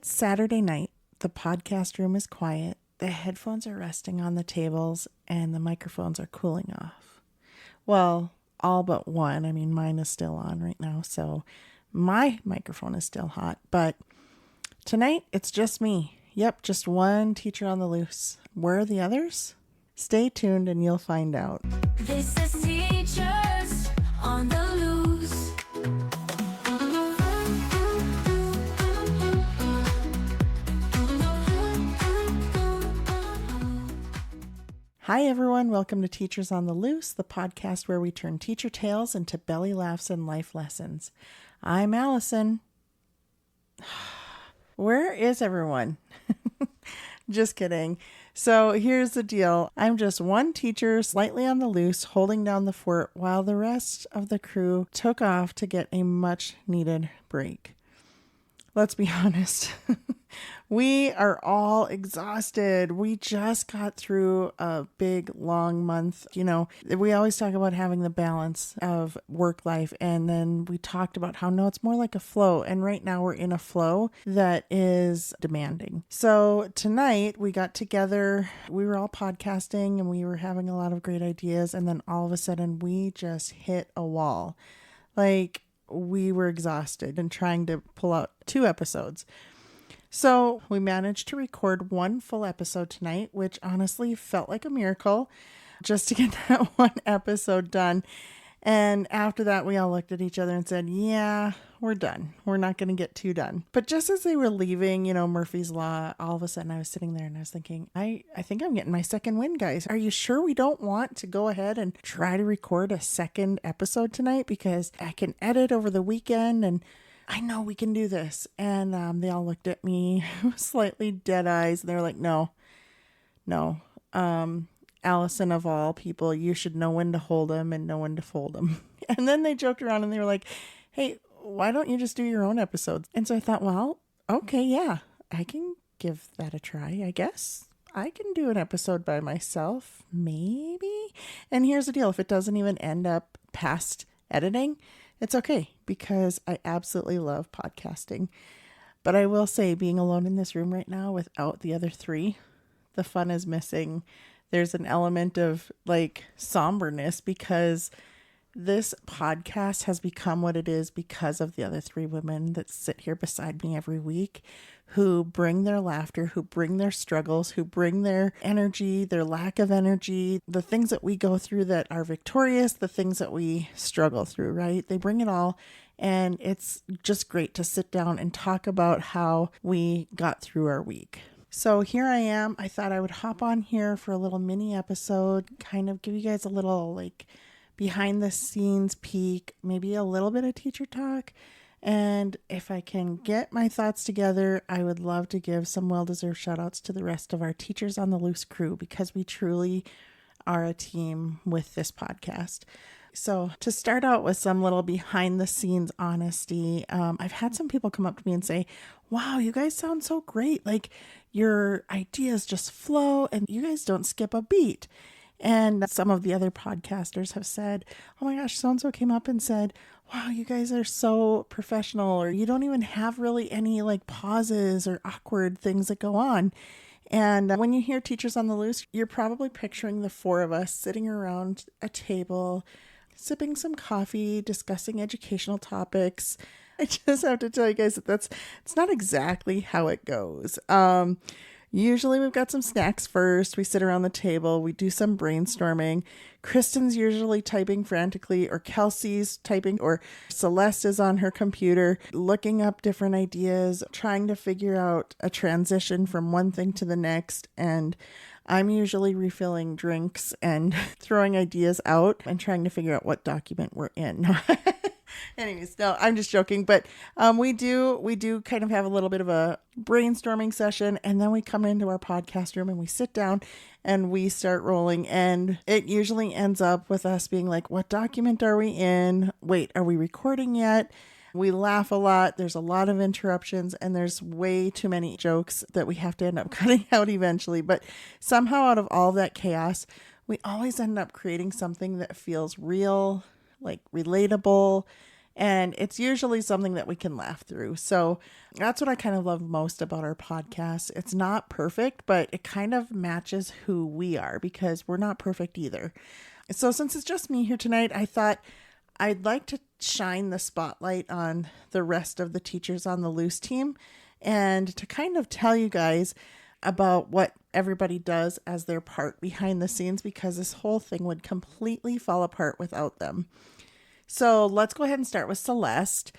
It's Saturday night. The podcast room is quiet. The headphones are resting on the tables and the microphones are cooling off. Well, all but one. I mean, mine is still on right now, so my microphone is still hot. But tonight, it's just me. Yep, just one teacher on the loose. Where are the others? Stay tuned and you'll find out. This is Teachers on the Loose. Hi everyone, welcome to Teachers on the Loose, the podcast where we turn teacher tales into belly laughs and life lessons. I'm Allison. Where is everyone? Just kidding. So here's the deal. I'm just one teacher slightly on the loose holding down the fort while the rest of the crew took off to get a much needed break. Let's be honest. We are all exhausted. We just got through a big, long month. You know, we always talk about having the balance of work life. And then we talked about how, no, it's more like a flow. And right now we're in a flow that is demanding. So tonight we got together, we were all podcasting and we were having a lot of great ideas. And then all of a sudden we just hit a wall. Like, we were exhausted and trying to pull out 2 episodes. So we managed to record 1 full episode tonight, which honestly felt like a miracle just to get that 1 episode done. And after that, we all looked at each other and said, yeah, we're done. We're not going to get 2 done. But just as they were leaving, you know, Murphy's Law, all of a sudden I was sitting there and I was thinking, I think I'm getting my second win, guys. Are you sure we don't want to go ahead and try to record a second episode tonight? Because I can edit over the weekend and I know we can do this. And they all looked at me slightly dead eyes and they were like, no. Allison, of all people, you should know when to hold them and know when to fold them. And then they joked around and they were like, hey, why don't you just do your own episodes? And so I thought, well, okay, yeah, I can give that a try, I guess. I can do an episode by myself, maybe. And here's the deal. If it doesn't even end up past editing, it's okay because I absolutely love podcasting. But I will say, being alone in this room right now without the other 3, the fun is missing. There's an element of like somberness because this podcast has become what it is because of the other 3 women that sit here beside me every week, who bring their laughter, who bring their struggles, who bring their energy, their lack of energy, the things that we go through that are victorious, the things that we struggle through, right? They bring it all. And it's just great to sit down and talk about how we got through our week. So here I am. I thought I would hop on here for a little mini episode, kind of give you guys a little like behind the scenes peek, maybe a little bit of teacher talk. And if I can get my thoughts together, I would love to give some well-deserved shout outs to the rest of our Teachers on the Loose crew because we truly are a team with this podcast. So to start out with some little behind the scenes honesty, I've had some people come up to me and say, wow, you guys sound so great. Like your ideas just flow and you guys don't skip a beat. And some of the other podcasters have said, oh my gosh, so-and-so came up and said, wow, you guys are so professional, or you don't even have really any like pauses or awkward things that go on. And when you hear Teachers on the Loose, you're probably picturing the 4 of us sitting around a table, sipping some coffee, discussing educational topics. I just have to tell you guys that it's not exactly how it goes. Usually we've got some snacks first. We sit around the table. We do some brainstorming. Kristen's usually typing frantically, or Kelsey's typing, or Celeste is on her computer looking up different ideas, trying to figure out a transition from one thing to the next. And I'm usually refilling drinks and throwing ideas out and trying to figure out what document we're in. Anyways, no, I'm just joking. But we do kind of have a little bit of a brainstorming session. And then we come into our podcast room and we sit down and we start rolling. And it usually ends up with us being like, what document are we in? Wait, are we recording yet? We laugh a lot. There's a lot of interruptions and there's way too many jokes that we have to end up cutting out eventually. But somehow out of all that chaos, we always end up creating something that feels real, like relatable, And it's usually something that we can laugh through. So that's what I kind of love most about our podcast. It's not perfect, but it kind of matches who we are because we're not perfect either. So since it's just me here tonight, I thought I'd like to shine the spotlight on the rest of the teachers on the Loose team and to kind of tell you guys about what everybody does as their part behind the scenes because this whole thing would completely fall apart without them. So let's go ahead and start with Celeste.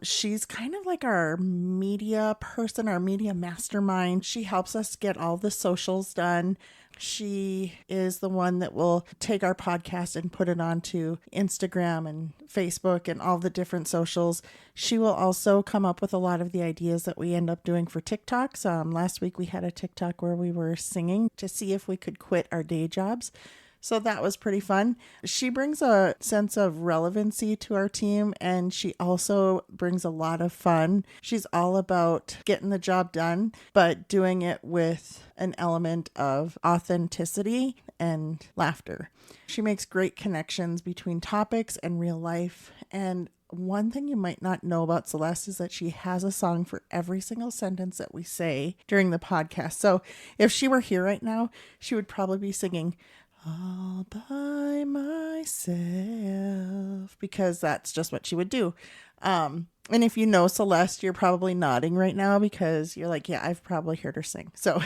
She's kind of like our media person, our media mastermind. She helps us get all the socials done. She is the one that will take our podcast and put it onto Instagram and Facebook and all the different socials. She will also come up with a lot of the ideas that we end up doing for TikToks. Last week we had a TikTok where we were singing to see if we could quit our day jobs. So that was pretty fun. She brings a sense of relevancy to our team, and she also brings a lot of fun. She's all about getting the job done, but doing it with an element of authenticity and laughter. She makes great connections between topics and real life. And one thing you might not know about Celeste is that she has a song for every single sentence that we say during the podcast. So if she were here right now, she would probably be singing all by myself because that's just what she would do. And if you know Celeste, you're probably nodding right now because you're like, yeah, I've probably heard her sing. So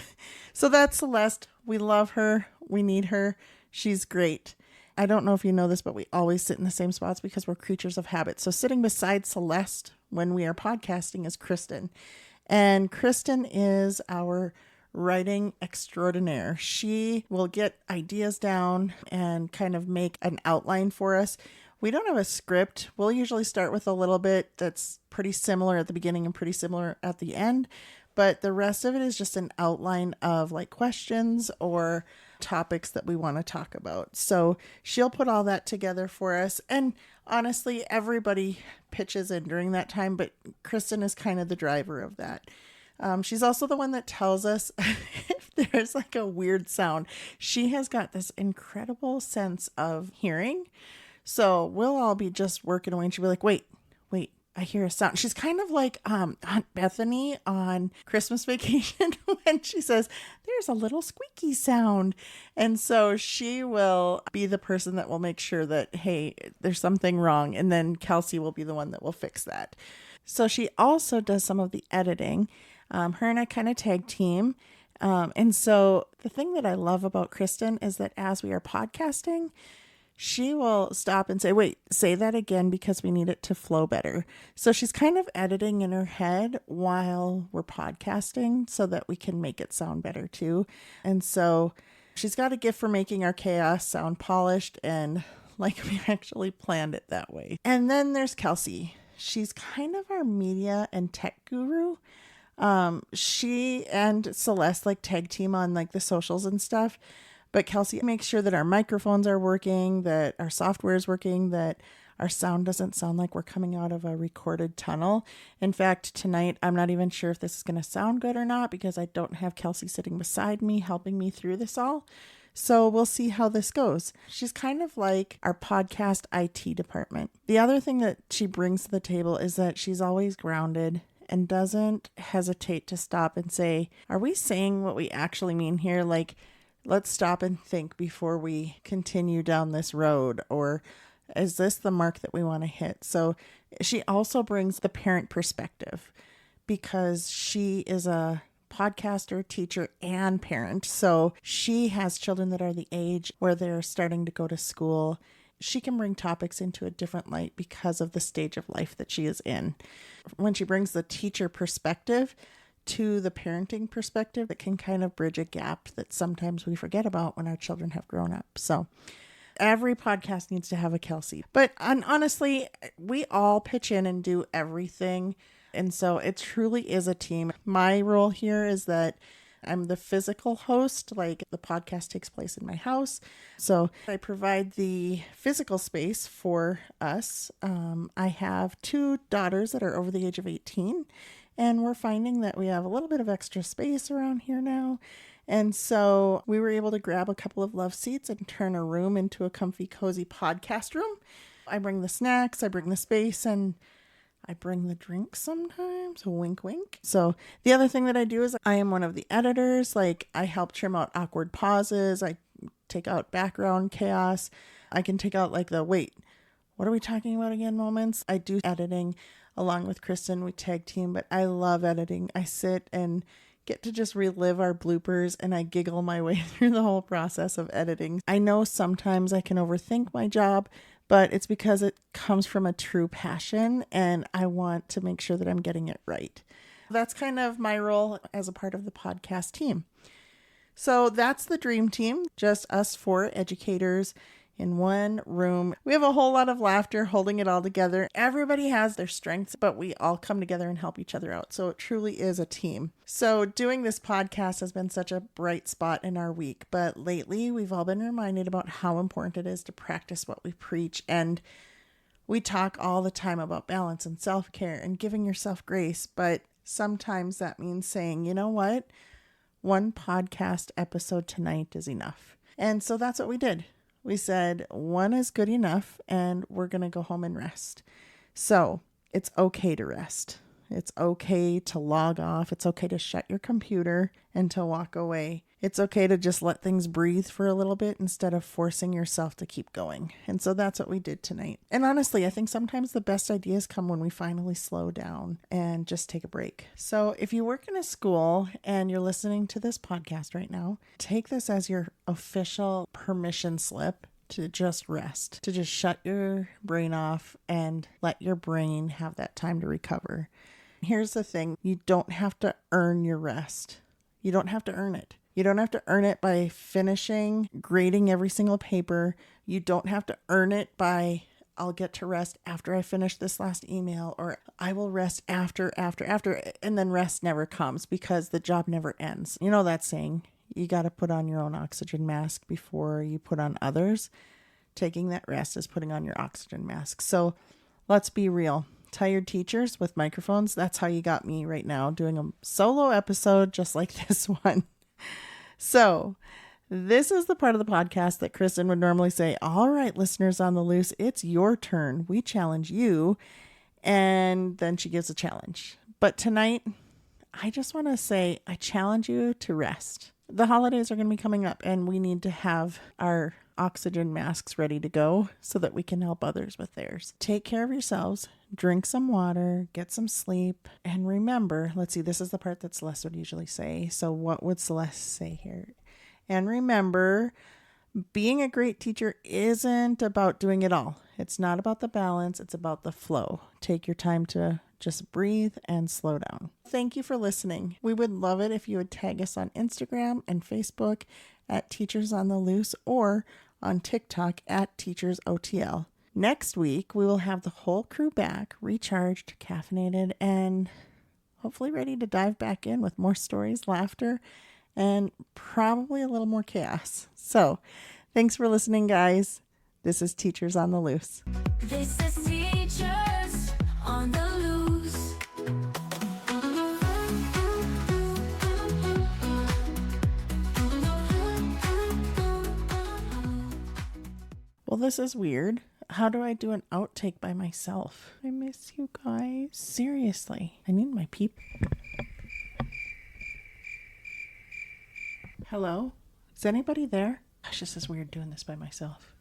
that's Celeste. We love her. We need her. She's great. I don't know if you know this, but we always sit in the same spots because we're creatures of habit. So sitting beside Celeste when we are podcasting is Kristen. And Kristen is our writing extraordinaire. She will get ideas down and kind of make an outline for us. We don't have a script. We'll usually start with a little bit that's pretty similar at the beginning and pretty similar at the end, but the rest of it is just an outline of like questions or topics that we want to talk about. So she'll put all that together for us. And honestly, everybody pitches in during that time, but Kristen is kind of the driver of that. She's also the one that tells us if there's like a weird sound. She has got this incredible sense of hearing. So we'll all be just working away and she'll be like, wait, I hear a sound. She's kind of like Aunt Bethany on Christmas Vacation when she says, there's a little squeaky sound. And so she will be the person that will make sure that, hey, there's something wrong. And then Kelsey will be the one that will fix that. So she also does some of the editing. Her and I kind of tag team. And so the thing that I love about Kristen is that as we are podcasting, she will stop and say, wait, say that again because we need it to flow better. So she's kind of editing in her head while we're podcasting so that we can make it sound better too. And so she's got a gift for making our chaos sound polished and like we actually planned it that way. And then there's Kelsey. She's kind of our media and tech guru. She and Celeste like tag team on like the socials and stuff, but Kelsey makes sure that our microphones are working, that our software is working, that our sound doesn't sound like we're coming out of a recorded tunnel. In fact, tonight, I'm not even sure if this is going to sound good or not because I don't have Kelsey sitting beside me, helping me through this all. So we'll see how this goes. She's kind of like our podcast IT department. The other thing that she brings to the table is that she's always grounded and doesn't hesitate to stop and say, are we saying what we actually mean here? Like, let's stop and think before we continue down this road. Or is this the mark that we want to hit? So she also brings the parent perspective because she is a podcaster, teacher, and parent. So she has children that are the age where they're starting to go to school. She can bring topics into a different light because of the stage of life that she is in. When she brings the teacher perspective to the parenting perspective, it can kind of bridge a gap that sometimes we forget about when our children have grown up. So every podcast needs to have a Kelsey. But honestly, we all pitch in and do everything. And so it truly is a team. My role here is that I'm the physical host, like the podcast takes place in my house. So I provide the physical space for us. I have 2 daughters that are over the age of 18, and we're finding that we have a little bit of extra space around here now. And so we were able to grab a couple of love seats and turn a room into a comfy, cozy podcast room. I bring the snacks, I bring the space, and I bring the drinks sometimes. Wink, wink. So the other thing that I do is I am one of the editors. Like, I help trim out awkward pauses. I take out background chaos. I can take out like the wait, what are we talking about again moments. I do editing along with Kristen. We tag team, but I love editing. I sit and get to just relive our bloopers, and I giggle my way through the whole process of editing. I know sometimes I can overthink my job, but it's because it comes from a true passion, and I want to make sure that I'm getting it right. That's kind of my role as a part of the podcast team. So that's the dream team, just us 4 educators in one room. We have a whole lot of laughter holding it all together. Everybody has their strengths, but we all come together and help each other out. So it truly is a team. So doing this podcast has been such a bright spot in our week. But lately, we've all been reminded about how important it is to practice what we preach. And we talk all the time about balance and self-care and giving yourself grace. But sometimes that means saying, you know what? One podcast episode tonight is enough. And so that's what we did. We said one is good enough, and we're going to go home and rest. So it's okay to rest. It's okay to log off. It's okay to shut your computer and to walk away. It's okay to just let things breathe for a little bit instead of forcing yourself to keep going. And so that's what we did tonight. And honestly, I think sometimes the best ideas come when we finally slow down and just take a break. So if you work in a school and you're listening to this podcast right now, take this as your official permission slip to just rest, to just shut your brain off and let your brain have that time to recover. Here's the thing. You don't have to earn your rest. You don't have to earn it. You don't have to earn it by finishing, grading every single paper. You don't have to earn it by, I'll get to rest after I finish this last email, or I will rest after, and then rest never comes because the job never ends. You know that saying, you got to put on your own oxygen mask before you put on others. Taking that rest is putting on your oxygen mask. So let's be real. Tired teachers with microphones, that's how you got me right now, doing a solo episode just like this one. So this is the part of the podcast that Kristen would normally say, all right, listeners on the loose, it's your turn. We challenge you. And then she gives a challenge. But tonight, I just want to say, I challenge you to rest. The holidays are going to be coming up, and we need to have our oxygen masks ready to go so that we can help others with theirs. Take care of yourselves, drink some water, get some sleep, and remember, let's see, this is the part that Celeste would usually say. So what would Celeste say here? And remember, being a great teacher isn't about doing it all. It's not about the balance. It's about the flow. Take your time to just breathe and slow down. Thank you for listening. We would love it if you would tag us on Instagram and Facebook at Teachers on the Loose, or on TikTok at TeachersOTL. Next week, we will have the whole crew back, recharged, caffeinated, and hopefully ready to dive back in with more stories, laughter, and probably a little more chaos. So, thanks for listening, guys. This is Teachers on the Loose. This is Teachers on the Loose. Well, this is weird. How do I do an outtake by myself? I miss you guys. Seriously. I need my peep. Hello? Is anybody there? Gosh, this is weird doing this by myself.